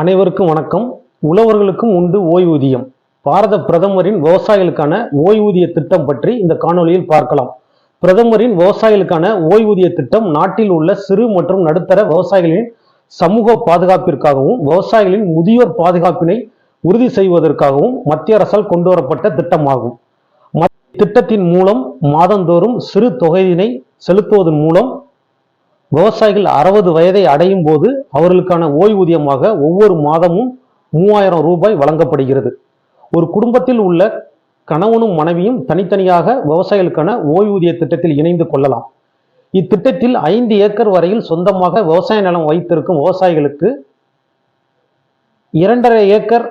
அனைவருக்கும் வணக்கம். உழவர்களுக்கும் உண்டு ஓய்வூதியம். பாரத பிரதமரின் விவசாயிகளுக்கான ஓய்வூதிய திட்டம் பற்றி இந்த காணொலியில் பார்க்கலாம். பிரதமரின் விவசாயிகளுக்கான ஓய்வூதிய திட்டம் நாட்டில் உள்ள சிறு மற்றும் நடுத்தர விவசாயிகளின் சமூக பாதுகாப்பிற்காகவும் விவசாயிகளின் முதியோர் பாதுகாப்பினை உறுதி செய்வதற்காகவும் மத்திய அரசால் கொண்டு வரப்பட்ட திட்டமாகும். திட்டத்தின் மூலம் மாதந்தோறும் சிறு தொகையினை செலுத்துவதன் மூலம் விவசாயிகள் 60 வயதை அடையும் போது அவர்களுக்கான ஓய்வூதியமாக ஒவ்வொரு மாதமும் 3000 ரூபாய் வழங்கப்படுகிறது. ஒரு குடும்பத்தில் உள்ள கணவனும் மனைவியும் தனித்தனியாக விவசாயிகளுக்கான ஓய்வூதிய திட்டத்தில் இணைந்து கொள்ளலாம். இத்திட்டத்தில் 5 ஏக்கர் வரையில் சொந்தமாக விவசாய நிலம் வைத்திருக்கும் விவசாயிகளுக்கு 2.5 ஏக்கர்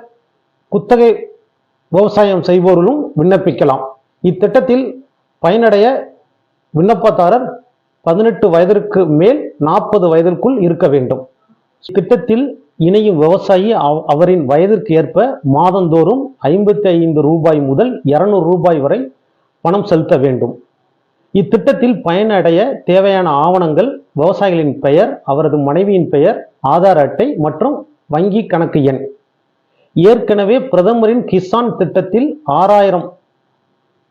குத்தகை விவசாயம் செய்வோர்களும் விண்ணப்பிக்கலாம். இத்திட்டத்தில் பயனடைய விண்ணப்பதாரர் 18 வயதிற்கு மேல் 40 வயதிற்குள் இருக்க வேண்டும். திட்டத்தில் இணையும் விவசாயி அவரின் வயதிற்கு ஏற்ப மாதந்தோறும் 55 ரூபாய் முதல் 200 ரூபாய் வரை பணம் செலுத்த வேண்டும். இத்திட்டத்தில் பயனடைய தேவையான ஆவணங்கள் விவசாயிகளின் பெயர், அவரது மனைவியின் பெயர், ஆதார் அட்டை மற்றும் வங்கி கணக்கு எண். ஏற்கனவே பிரதமரின் கிசான் திட்டத்தில் 6000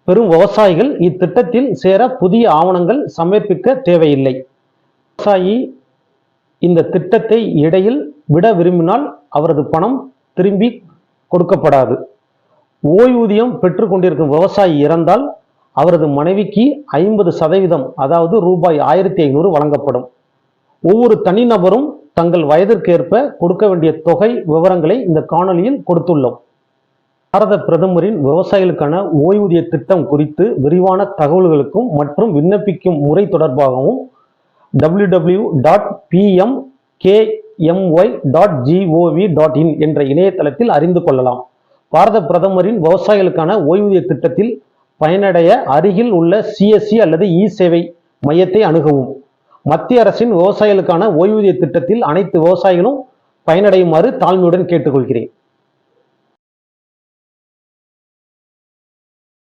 பெரும் விவசாயிகள் இத்திட்டத்தில் சேர புதிய ஆவணங்கள் சமர்ப்பிக்க தேவையில்லை. விவசாயி இந்த திட்டத்தை இடையில் விட விரும்பினால் அவரது பணம் திரும்பி கொடுக்கப்படாது. ஓய்வூதியம் பெற்று கொண்டிருக்கும் விவசாயி இறந்தால் அவரது மனைவிக்கு 50% அதாவது ரூபாய் 1500 வழங்கப்படும். ஒவ்வொரு தனிநபரும் தங்கள் வயதிற்கேற்ப கொடுக்க வேண்டிய தொகை விவரங்களை இந்த காணொலியில் கொடுத்துள்ளோம். பாரத பிரதமரின் விவசாயிகளுக்கான ஓய்வூதிய திட்டம் குறித்து விரிவான தகவல்களுக்கும் மற்றும் விண்ணப்பிக்கும் முறை தொடர்பாகவும் www.pmkmy.gov.in என்ற இணையதளத்தில் அறிந்து கொள்ளலாம். பாரத பிரதமரின் விவசாயிகளுக்கான ஓய்வூதிய திட்டத்தில் பயனடைய அருகில் உள்ள CSC அல்லது இ-சேவை மையத்தை அணுகவும். மத்திய அரசின் விவசாயிகளுக்கான ஓய்வூதிய திட்டத்தில் அனைத்து விவசாயிகளும் பயனடையுமாறு தாழ்மையுடன் கேட்டுக்கொள்கிறேன்.